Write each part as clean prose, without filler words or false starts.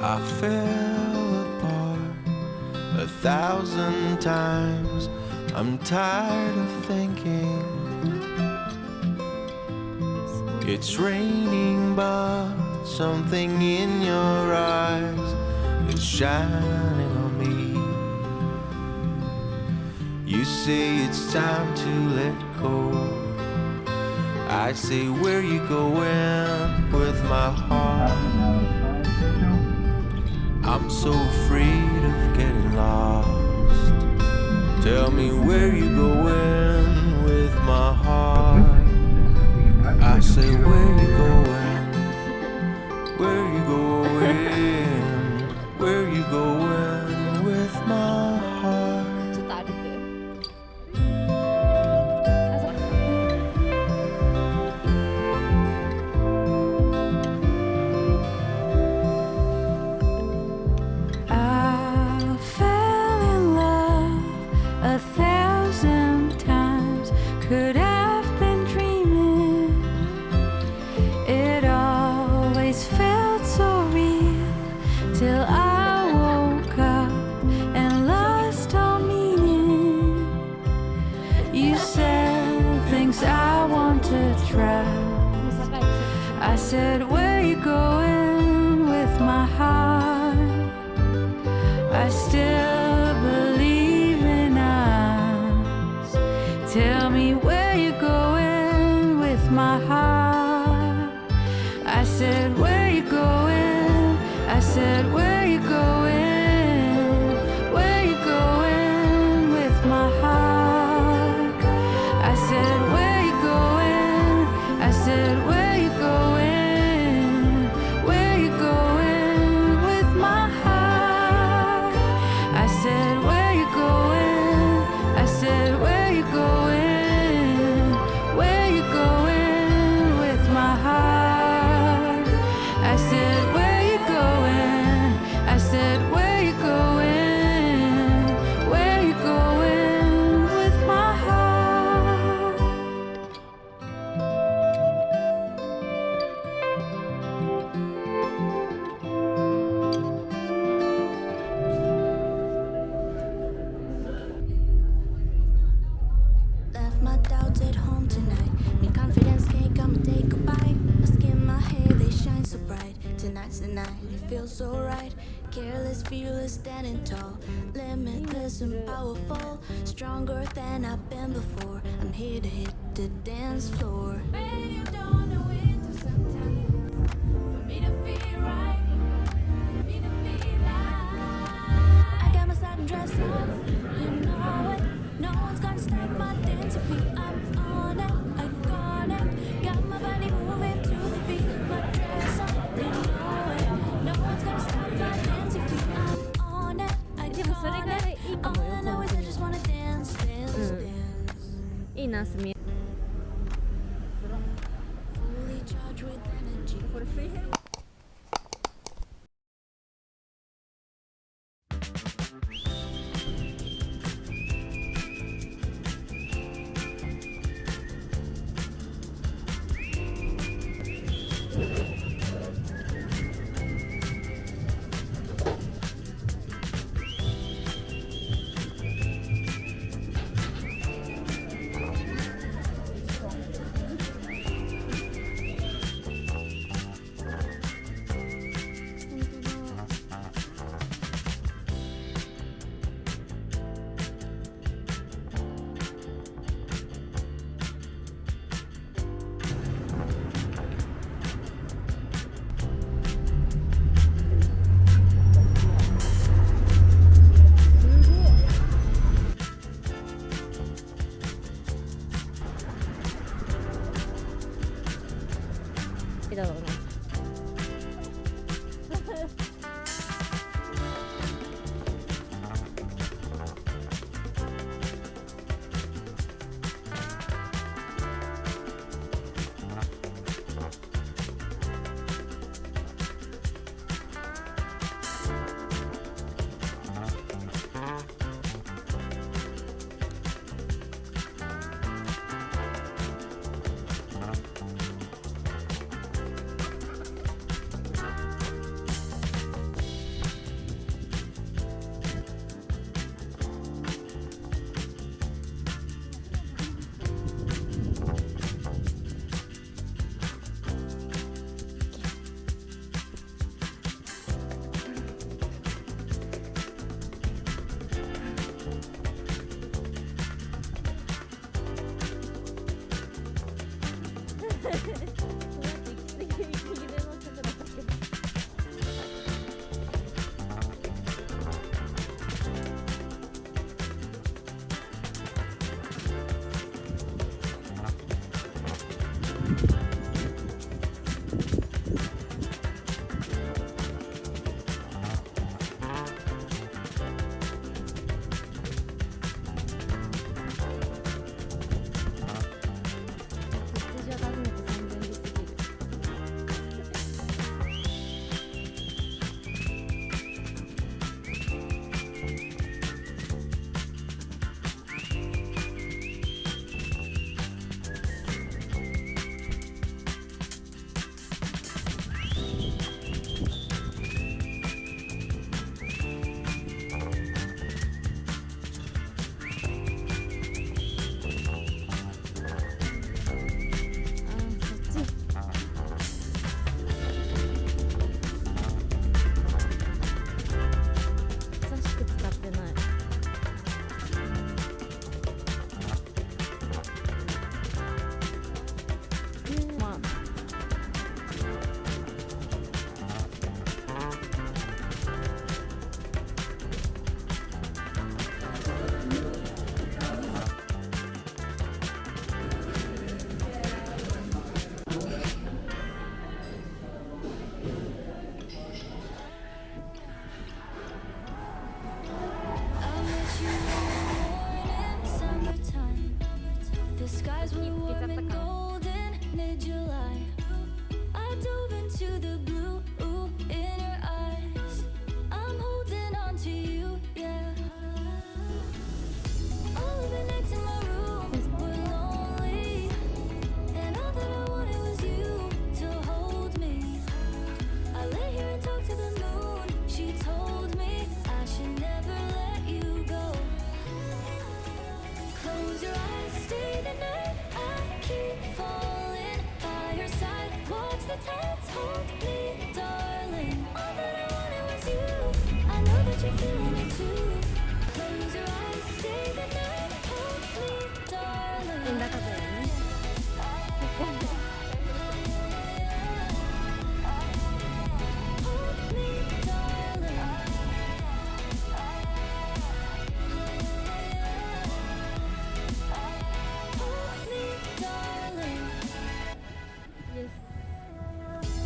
I fell apart 1,000 times. I'm tired of thinking it's raining, but something in your eyes is shining on me. You say it's time to let go. I say, where you going with my heart? I'm so afraid of getting lost. Tell me where you going with my heart. I say, where you going? Where you going? Where you going with my heart? I fell in love 1,000 times. Could have been dreaming. It always felt so real till I woke up and lost all meaning. You said things I want to try. I said, where you going with my heart? I still believe in us. Tell me where you going with my heart. I said, where you going? I said, where you going? Where you going with my heart? I said, where you going? I said, where you going? Where you going with my heart? I said, where you going? I said, where you going? Where you going with my heart? I said, where you going? I said, where you going? Where you going with my heart? Left my doubts at home tonight. Me confidence can't come and take a bite. My skin, my hair, they shine so bright. Tonight's the night, it feels so right. Careless, fearless, standing tall. Limitless and powerful. Stronger than I've been before. I'm here to hit the dance floor. Baby, you don't know it took some time for me to feel right. For me to feel like I got my satin dress on. You know it. No one's gonna stop my dancing feet. I'm on it, I got it. Got my body moving to the beat. My dress on, you know it. No one's gonna stop my dancing feet. I'm on it, I got it. All I know is I just wanna dance, dance, dance. I nas mi Fully charged with energy. だろうね。The skies were warm and golden mid-July. I dove into the blue in your eyes. I'm holding on to you, yeah. All of the nights in my room were lonely, and all that I wanted was you to hold me. I lay here and talk to the moon. She told me I should never let you go. Close your eyes, stay the night. I keep falling by your side. Watch the tides hold me, darling. All that I wanted was you. I know that you're feeling it too. Close your eyes, stay the night. Hold me, darling. 円高だよね。Hold me, darling. Hold me, darling. Yes.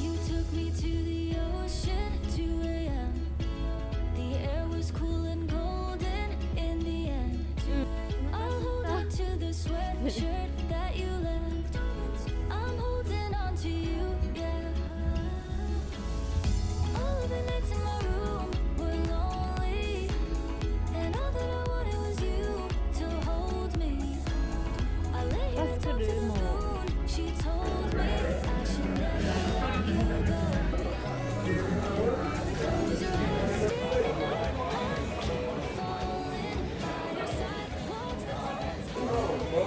You took me to the ocean, 2 a.m. The air was cool and golden in the end. I'll hold on to the sweatshirt that you left. I'm holding on to you, yeah. All of the nights in my room were lonely, and all that I wanted was you to hold me. I lay here and talk to the moon. She told me I should never let you go. Close your eyes, stay the night. I keep falling by your side. Watch the tides hold me.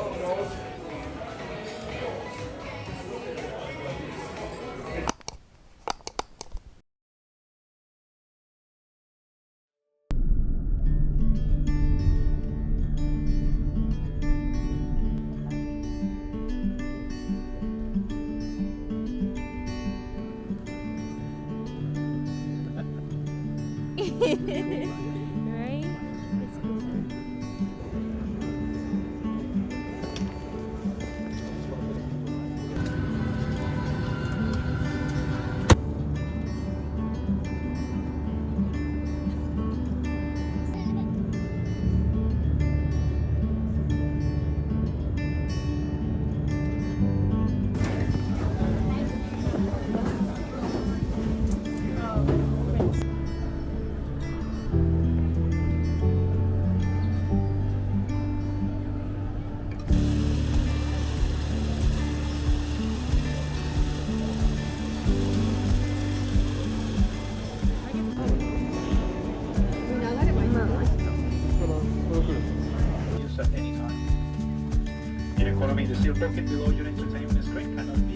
Follow me. The steel pocket below your entertainment screen.